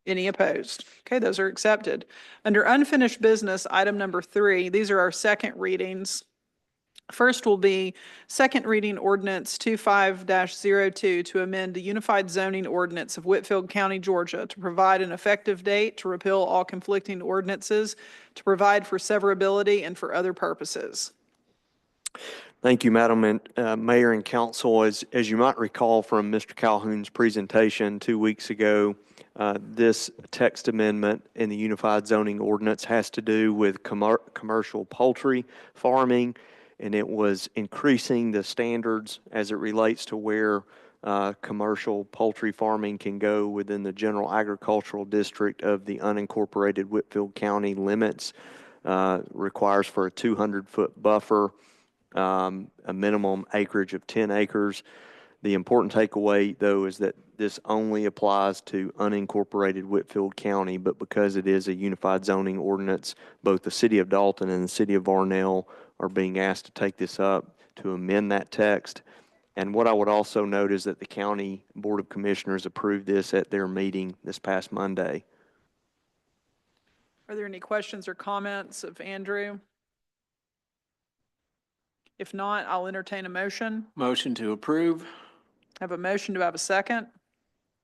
Any opposed? Okay, those are accepted. Under unfinished business, item number 3, these are our second readings. First will be second reading ordinance 25-02 to amend the unified zoning ordinance of Whitfield County, Georgia to provide an effective date, to repeal all conflicting ordinances, to provide for severability and for other purposes. Thank you, Madam Mayor and Council. As you might recall from Mr. Calhoun's presentation 2 weeks ago, this text amendment in the unified zoning ordinance has to do with commercial poultry farming, and it was increasing the standards as it relates to where commercial poultry farming can go within the general agricultural district of the unincorporated Whitfield County limits. Requires for a 200-foot buffer, a minimum acreage of 10 acres. The important takeaway, though, is that this only applies to unincorporated Whitfield County, but because it is a unified zoning ordinance, both the city of Dalton and the city of Varnell are being asked to take this up to amend that text. And what I would also note is that the County Board of Commissioners approved this at their meeting this past Monday. Are there any questions or comments of Andrew? If not, I'll entertain a motion. Motion to approve. Have a motion. Do I have a second?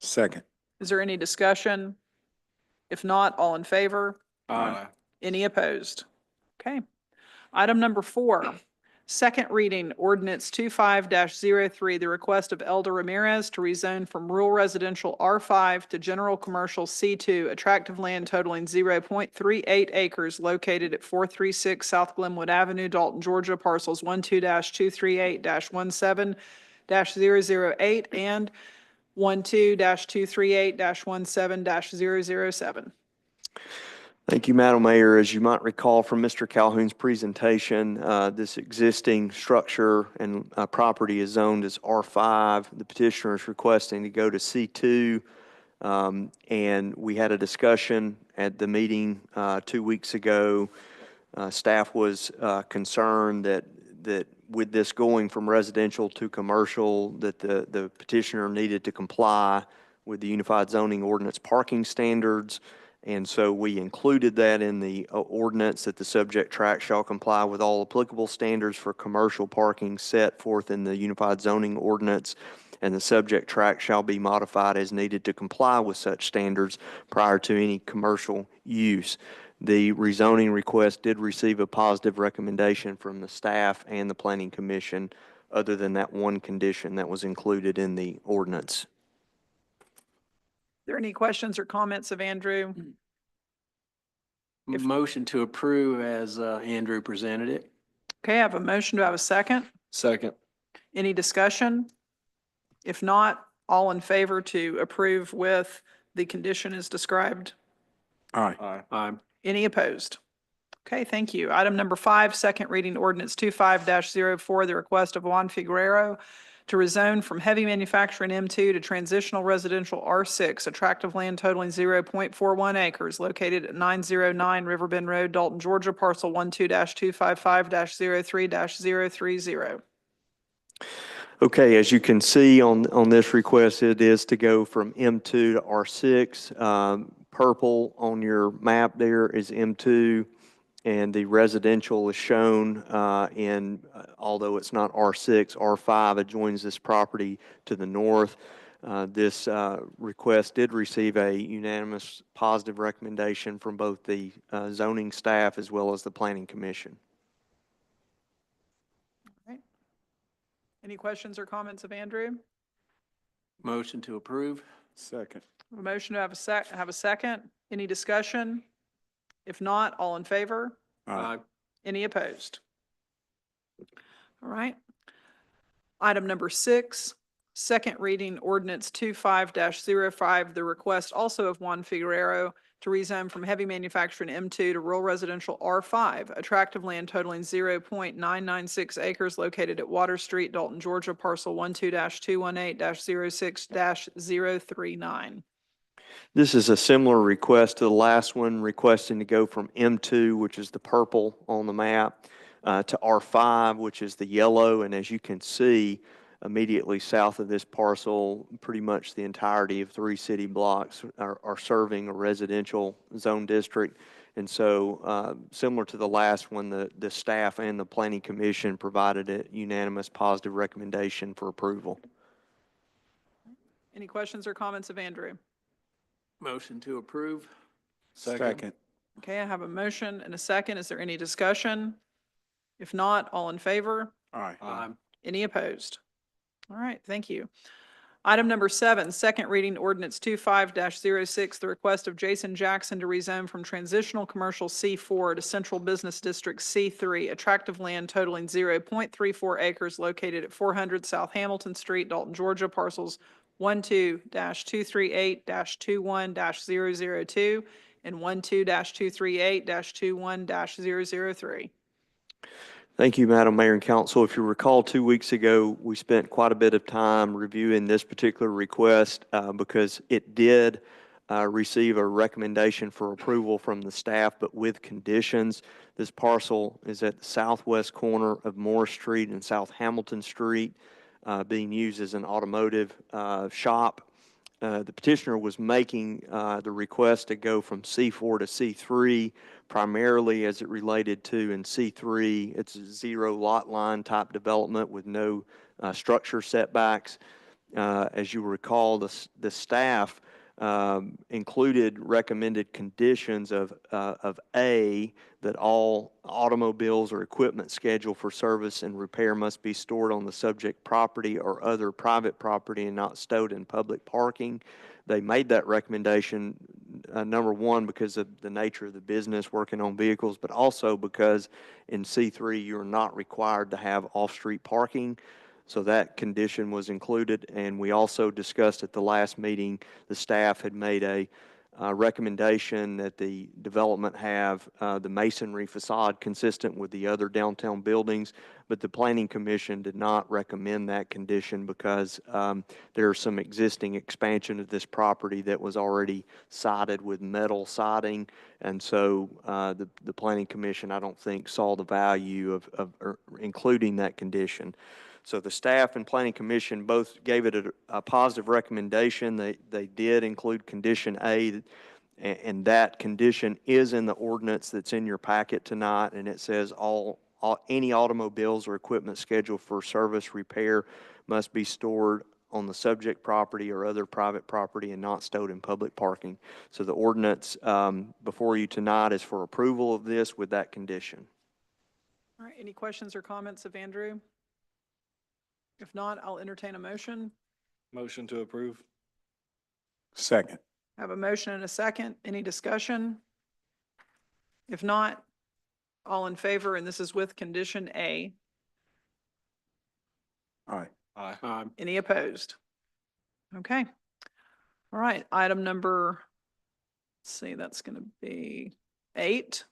Second. Is there any discussion? If not, all in favor? Aye. Any opposed? Okay. Item number 4, second reading ordinance 25-03, the request of Elder Ramirez to rezone from rural residential R5 to general commercial C2, attractive land totaling 0.38 acres located at 436 South Glenwood Avenue, Dalton, Georgia, parcels 12-238-17-008 and 12-238-17-007. Thank you, Madam Mayor. As you might recall from Mr. Calhoun's presentation, this existing structure and property is zoned as R5. The petitioner is requesting to go to C2, and we had a discussion at the meeting 2 weeks ago. Staff was concerned that with this going from residential to commercial, that the petitioner needed to comply with the Unified Zoning Ordinance parking standards. And so we included that in the ordinance that the subject tract shall comply with all applicable standards for commercial parking set forth in the Unified Zoning Ordinance, and the subject tract shall be modified as needed to comply with such standards prior to any commercial use. The rezoning request did receive a positive recommendation from the staff and the Planning Commission, other than that one condition that was included in the ordinance. Are there any questions or comments of Andrew? Motion to approve as Andrew presented it. Okay, I have a motion. Do I have a second? Second. Any discussion? If not, all in favor to approve with the condition as described? Aye. Aye. Any opposed? Okay, thank you. Item number 5, second reading ordinance 25-04, the request of Juan Figueroa to rezone from heavy manufacturing M2 to transitional residential R6, attractive land totaling 0.41 acres located at 909 Riverbend Road, Dalton, Georgia, parcel 12-255-03-030. Okay, as you can see on this request, it is to go from M2 to R6. Purple on your map there is M2, and the residential is shown although it's not R6, R5 adjoins this property to the north. This request did receive a unanimous positive recommendation from both the zoning staff as well as the Planning Commission. All right. Any questions or comments of Andrew? Motion to approve. Second. A motion to have a second. Any discussion? If not, all in favor? Aye. Any opposed? All right. Item number 6, second reading ordinance 25-05, the request also of Juan Figueroa to rezone from heavy manufacturing M2 to rural residential R5, attractive land totaling 0.996 acres located at Water Street, Dalton, Georgia, parcel 12-218-06-039. This is a similar request to the last one, requesting to go from M2, which is the purple on the map, to R5, which is the yellow. And as you can see, immediately south of this parcel, pretty much the entirety of 3 city blocks are serving a residential zone district. And so, similar to the last one, the staff and the planning commission provided a unanimous positive recommendation for approval. Any questions or comments of Andrew? Motion to approve? Second. Okay, I have a motion and a second. Is there any discussion? If not, all in favor? Aye. Any opposed? All right, thank you. Item number 7, second reading ordinance 25-06, the request of Jason Jackson to rezone from transitional commercial C4 to central business district C3, attractive land totaling 0.34 acres located at 400 South Hamilton Street, Dalton, Georgia, parcels 12-238-21-002 and 12-238-21-003. Thank you, Madam Mayor and Council. If you recall, 2 weeks ago, we spent quite a bit of time reviewing this particular request because it did receive a recommendation for approval from the staff, but with conditions. This parcel is at the southwest corner of Moore Street and South Hamilton Street, being used as an automotive shop. The petitioner was making the request to go from C4 to C3, primarily as it related to in C3, it's a 0 lot line type development with no structure setbacks. As you recall, the staff included recommended conditions of A, that all automobiles or equipment scheduled for service and repair must be stored on the subject property or other private property and not stowed in public parking. They made that recommendation, number one, because of the nature of the business working on vehicles, but also because in C3 you're not required to have off-street parking. So that condition was included, and we also discussed at the last meeting, the staff had made a recommendation that the development have the masonry facade consistent with the other downtown buildings, but the Planning Commission did not recommend that condition because there's some existing expansion of this property that was already sided with metal siding, and so the Planning Commission, I don't think, saw the value of including that condition. So the staff and Planning Commission both gave it a positive recommendation. They did include condition A, and that condition is in the ordinance that's in your packet tonight, and it says any automobiles or equipment scheduled for service repair must be stored on the subject property or other private property and not stowed in public parking. So the ordinance before you tonight is for approval of this with that condition. All right, any questions or comments of Andrew? If not, I'll entertain a motion. Motion to approve. Second. I have a motion and a second. Any discussion? If not, all in favor, and this is with condition A. Aye. Aye. Any opposed? Okay. All right, item number, let's see, that's going to be 8.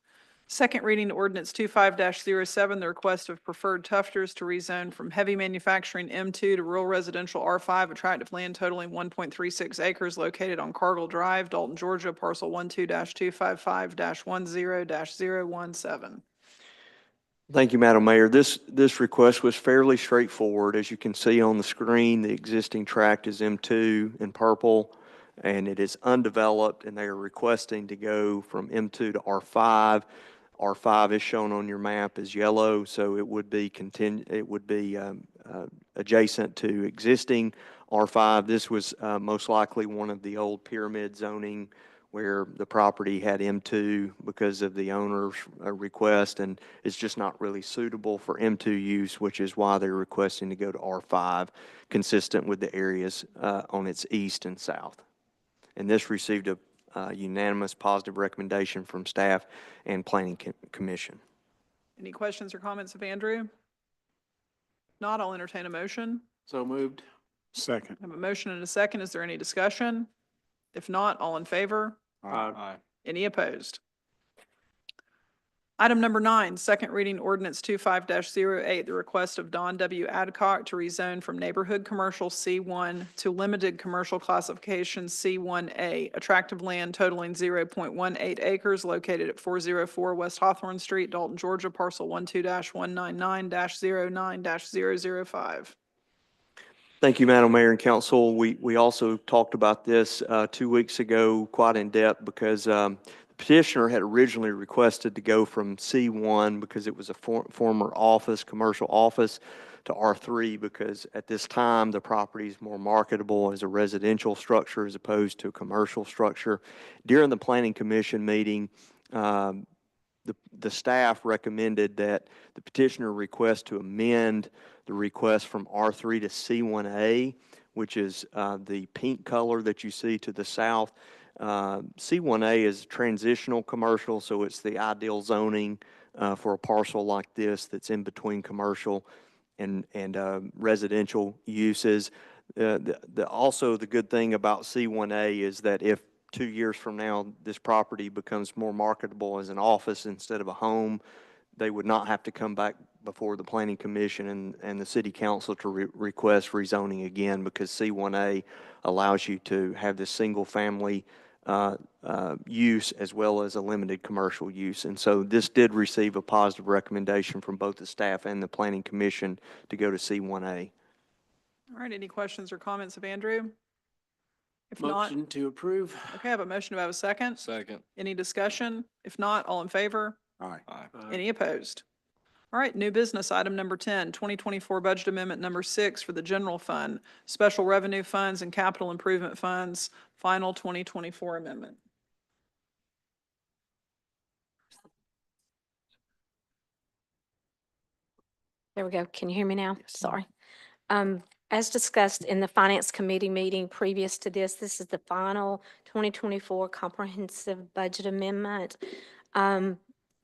Second reading ordinance 25-07, the request of Preferred Tufters to rezone from heavy manufacturing M2 to rural residential R5, attractive land totaling 1.36 acres located on Cargill Drive, Dalton, Georgia, parcel 12-255-10-0-017. Thank you, Madam Mayor. This request was fairly straightforward. As you can see on the screen, the existing tract is M2 in purple, and it is undeveloped, and they are requesting to go from M2 to R5. R5 is shown on your map as yellow, so it would be adjacent to existing R5. This was most likely one of the old pyramid zoning where the property had M2 because of the owner's request, and it's just not really suitable for M2 use, which is why they're requesting to go to R5, consistent with the areas on its east and south. And this received a unanimous positive recommendation from staff and Planning Commission. Any questions or comments of Andrew? Not, I'll entertain a motion. So moved? Second. I have a motion and a second. Is there any discussion? If not, all in favor? Aye. Any opposed? Item number 9, second reading ordinance 25-08, the request of Don W. Adcock to rezone from neighborhood commercial C1 to limited commercial classification C1A, attractive land totaling 0.18 acres located at 404 West Hawthorne Street, Dalton, Georgia, parcel 12-199-09-005. Thank you, Madam Mayor and Council. We also talked about this 2 weeks ago quite in depth because the petitioner had originally requested to go from C1 because it was a former office, commercial office, to R3 because at this time the property is more marketable as a residential structure as opposed to a commercial structure. During the Planning Commission meeting, the staff recommended that the petitioner request to amend the request from R3 to C1A, which is the pink color that you see to the south. C1A is transitional commercial, so it's the ideal zoning for a parcel like this that's in between commercial and residential uses. Also, the good thing about C1A is that if 2 years from now this property becomes more marketable as an office instead of a home, they would not have to come back before the Planning Commission and the City Council to request rezoning again because C1A allows you to have this single-family use as well as a limited commercial use. And so this did receive a positive recommendation from both the staff and the Planning Commission to go to C1A. All right, any questions or comments of Andrew? If not, Motion to approve. okay, I have a motion. Do I have a second? Second. Any discussion? If not, all in favor? Aye. Aye. Any opposed? All right, new business, item number 10, 2024 budget amendment number 6 for the general fund, special revenue funds and capital improvement funds, final 2024 amendment. There we go. Can you hear me now? Sorry. As discussed in the Finance Committee meeting previous to this is the final 2024 comprehensive budget amendment.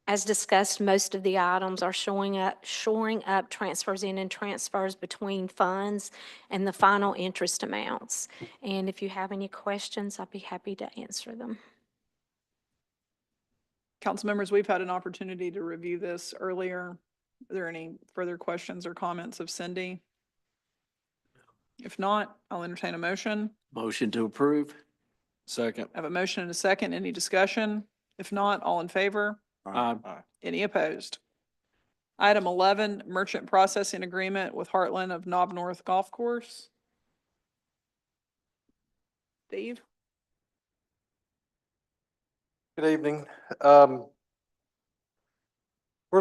As discussed, most of the items are shoring up transfers in and transfers between funds and the final interest amounts. And if you have any questions, I'll be happy to answer them. Council members, we've had an opportunity to review this earlier. Are there any further questions or comments of Cindy? If not, I'll entertain a motion. Motion to approve. Second. I have a motion and a second. Any discussion? If not, all in favor? Aye. Aye. Any opposed? Item 11, merchant processing agreement with Heartland of Knob North Golf Course. Steve? Good evening. We're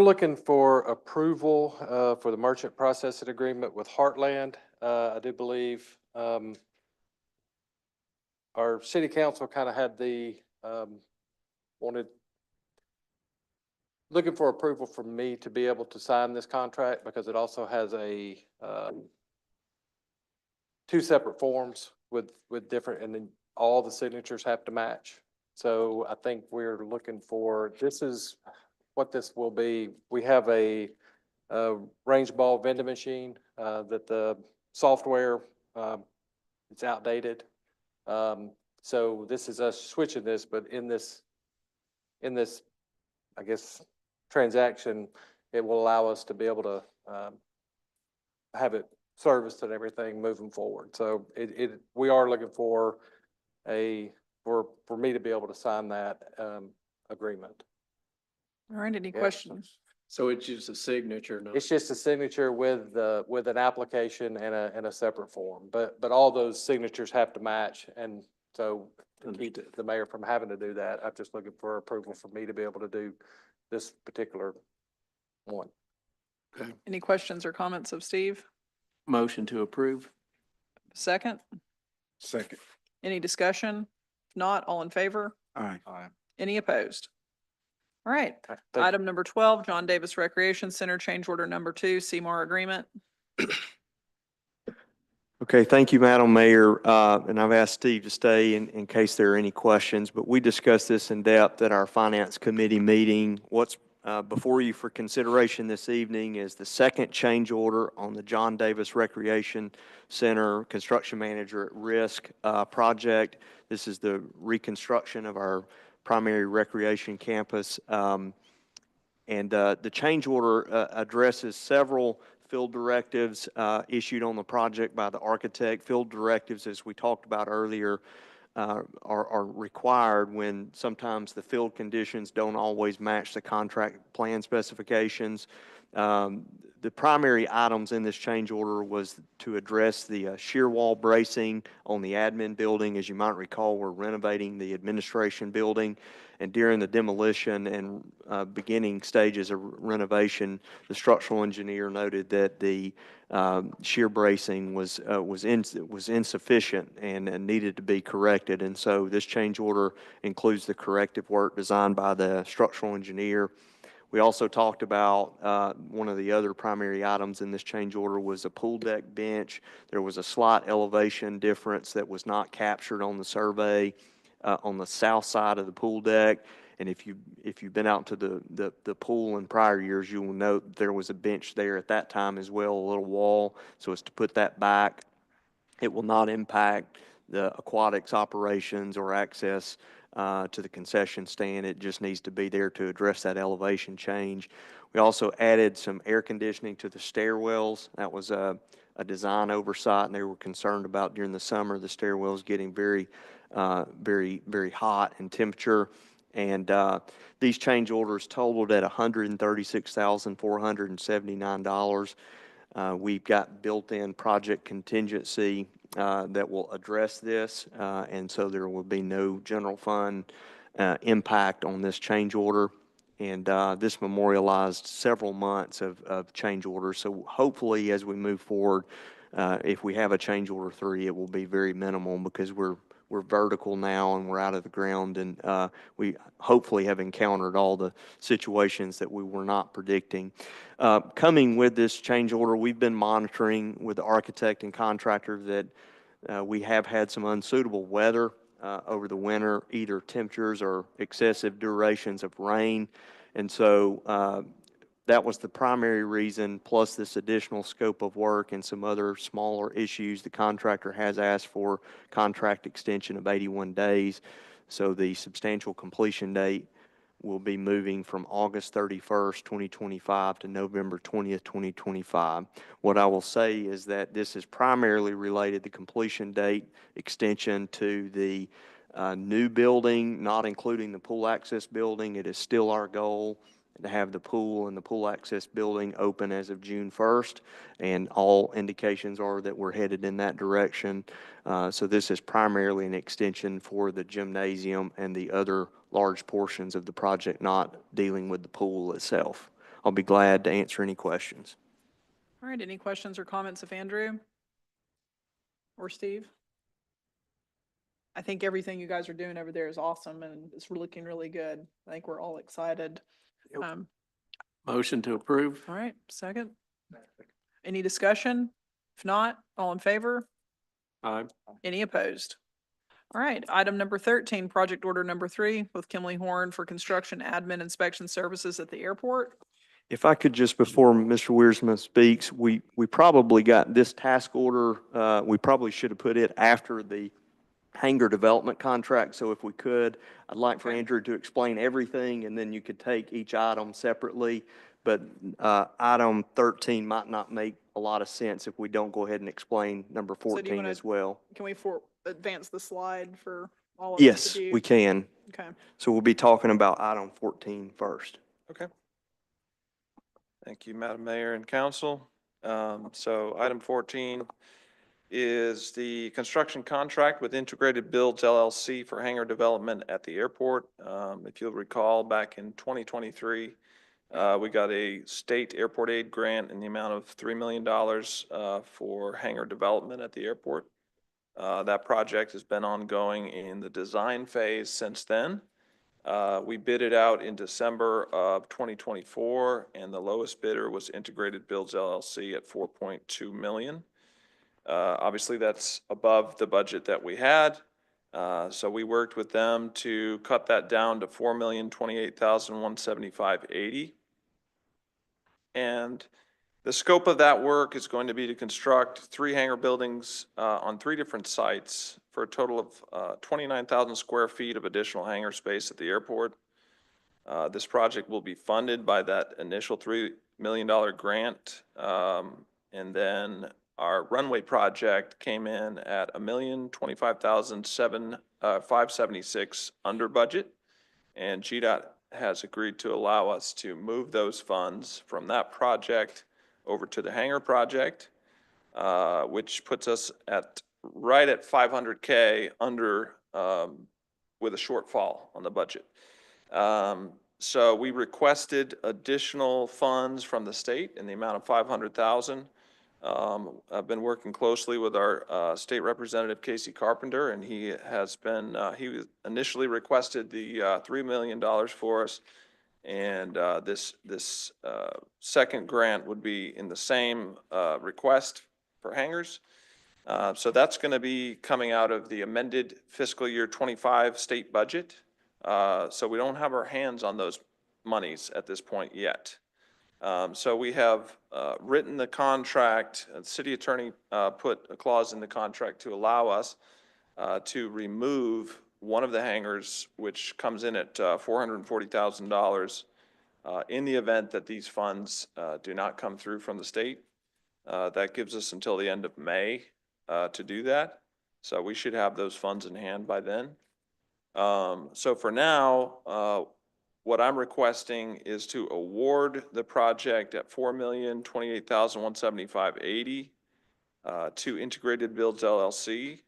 looking for approval for the merchant processing agreement with Heartland. I do believe our city council kind of had looking for approval from me to be able to sign this contract because it also has two separate forms with different, and then all the signatures have to match. So I think we're looking for, this is what this will be. We have a range ball vending machine that the software, it's outdated. So this is us switching this, but in this, I guess, transaction, it will allow us to be able to have it serviced and everything moving forward. So we are looking for for me to be able to sign that agreement. All right, any Yeah. questions? So it's just a signature, no? It's just a signature with an application and a separate form, but all those signatures have to match. And so to keep Understood. the mayor from having to do that, I'm just looking for approval for me to be able to do this particular one. Any questions or comments of Steve? Motion to approve. Second? Second. Any discussion? If not, all in favor? Aye. Aye. Any opposed? All right, Thank you. item number 12, John Davis Recreation Center, change order number 2, Seymour agreement. Okay, thank you, Madam Mayor. And I've asked Steve to stay in case there are any questions, but we discussed this in depth at our Finance Committee meeting. What's before you for consideration this evening is the second change order on the John Davis Recreation Center Construction Manager at Risk project. This is the reconstruction of our primary recreation campus. And the change order addresses several field directives issued on the project by the architect. Field directives, as we talked about earlier, are required when sometimes the field conditions don't always match the contract plan specifications. The the primary items in this change order was to address the shear wall bracing on the admin building. As you might recall, we're renovating the administration building, and during the demolition and beginning stages of renovation, the structural engineer noted that the shear bracing was insufficient and needed to be corrected. And so this change order includes the corrective work designed by the structural engineer. We also talked about one of the other primary items in this change order was a pool deck bench. There was a slight elevation difference that was not captured on the survey on the south side of the pool deck. And if you've been out to the pool in prior years, you will note there was a bench there at that time as well, a little wall. So as to put that back, it will not impact the aquatics operations or access to the concession stand. It just needs to be there to address that elevation change. We also added some air conditioning to the stairwells. That was a design oversight, and they were concerned about during the summer the stairwells getting very hot in temperature. And these change orders totaled at $136,479. We've got built-in project contingency that will address this, and so there will be no general fund impact on this change order. And this memorialized several months of change orders. So hopefully, as we move forward, if we have a change order 3, it will be very minimal because we're vertical now and we're out of the ground, and we hopefully have encountered all the situations that we were not predicting. Coming with this change order, we've been monitoring with the architect and contractor that we have had some unsuitable weather over the winter, either temperatures or excessive durations of rain. And so that was the primary reason, plus this additional scope of work and some other smaller issues. The contractor has asked for contract extension of 81 days. So the substantial completion date will be moving from August 31st, 2025 to November 20th, 2025. What I will say is that this is primarily related to completion date extension to the new building, not including the pool access building. It is still our goal to have the pool and the pool access building open as of June 1st, and all indications are that we're headed in that direction. So this is primarily an extension for the gymnasium and the other large portions of the project, not dealing with the pool itself. I'll be glad to answer any questions. All right, any questions or comments of Andrew or Steve? I think everything you guys are doing over there is awesome and it's looking really good. I think we're all excited. Motion to approve. All right, second. Any discussion? If not, all in favor? Aye. Any opposed? All right, item number 13, project order number 3 with Kimley Horn for construction admin inspection services at the airport. If I could just, before Mr. Wiersma speaks, we probably got this task order, we probably should have put it after the hangar development contract. So if we could, I'd like for Andrew to explain everything, and then you could take each item separately. But item 13 might not make a lot of sense if we don't go ahead and explain number So do you 14 wanna- as well. Can we advance the slide for all of us to Yes, view? we can. Okay. So we'll be talking about item 14 first. Okay. Thank you, Madam Mayor and Council. So item 14 is the construction contract with Integrated Builds LLC for hangar development at the airport. If you'll recall, back in 2023, we got a state airport aid grant in the amount of $3 million for hangar development at the airport. That project has been ongoing in the design phase since then. We bid it out in December of 2024, and the lowest bidder was Integrated Builds LLC at $4.2 million. Obviously, that's above the budget that we had. So we worked with them to cut that down to $4,028,175.80. And the scope of that work is going to be to construct 3 hangar buildings on 3 different sites for a total of 29,000 square feet of additional hangar space at the airport. This project will be funded by that initial $3 million grant. And then our runway project came in at $1,025,576 under budget. And GDOT has agreed to allow us to move those funds from that project over to the hangar project, which puts us right at 500K under, with a shortfall on the budget. So we requested additional funds from the state in the amount of 500,000. I've been working closely with our state representative, Casey Carpenter, and he has been, he initially requested the $3 million for us. And this second grant would be in the same request for hangars. So that's going to be coming out of the amended fiscal year 25 state budget. So we don't have our hands on those monies at this point yet. So we have written the contract, the city attorney put a clause in the contract to allow us to remove one of the hangars, which comes in at $440,000 in the event that these funds do not come through from the state. That gives us until the end of May to do that. So we should have those funds in hand by then. So for now, what I'm requesting is to award the project at $4,028,175.80 to Integrated Builds LLC.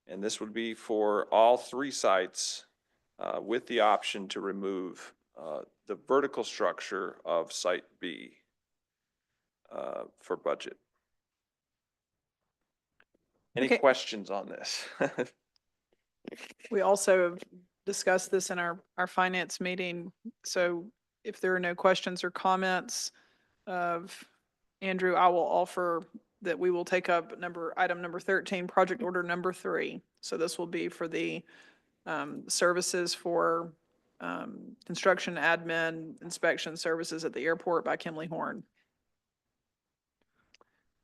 And this would be for all three sites with the option to remove the vertical structure of Site B for budget. Any Okay. questions on this? We also discussed this in our finance meeting. So if there are no questions or comments of Andrew, I will offer that we will take up item number 13, project order number 3. So this will be for the services for construction, admin, inspection services at the airport by Kimley Horn.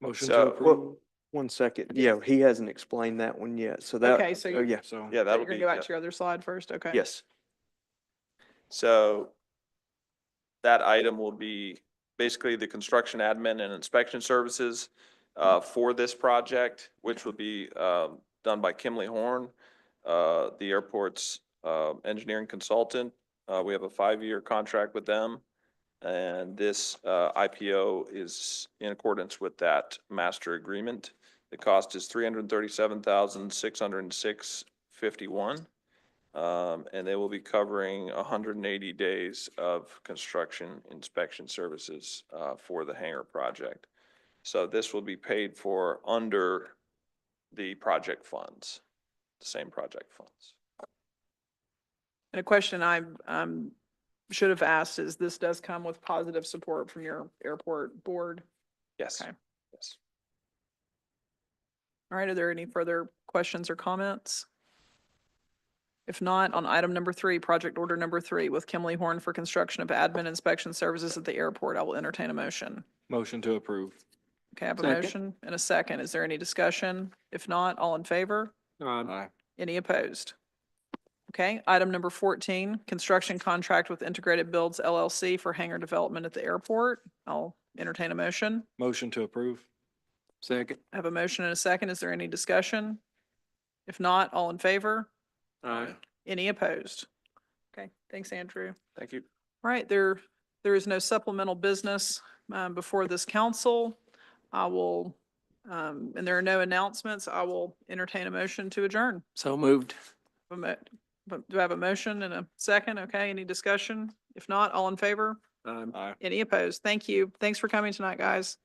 Motion So, to approve. One second. Yeah, he hasn't explained that one yet. So that, Okay, so oh, yeah, So. Yeah, You're that'll gonna be, go back yeah. to your other slide first, okay? yes. So that item will be basically the construction admin and inspection services for this project, which will be done by Kimley Horn, the airport's engineering consultant. We have a 5-year contract with them. And this IPO is in accordance with that master agreement. The cost is $337,606.51. And they will be covering 180 days of construction inspection services for the hangar project. So this will be paid for under the project funds, the same project funds. And a question I should have asked is this does come with positive support from your airport board. Yes. Okay. Yes. All right, are there any further questions or comments? If not, on item number 3, project order number 3 with Kimley Horn for construction of admin inspection services at the airport, I will entertain a motion. Motion to approve. Okay, I have a Second. motion and a second. Is there any discussion? If not, all in favor? Aye. Any opposed? Okay, item number 14, construction contract with Integrated Builds LLC for hangar development at the airport. I'll entertain a motion. Motion to approve. Second. I have a motion and a second. Is there any discussion? If not, all in favor? Aye. Any opposed? Okay, thanks, Andrew. Thank you. All right, there is no supplemental business before this council. I will, and there are no announcements. I will entertain a motion to adjourn. So moved. Do I have a motion and a second? Okay, any discussion? If not, all in favor? Aye. Any opposed? Thank you. Thanks for coming tonight, guys.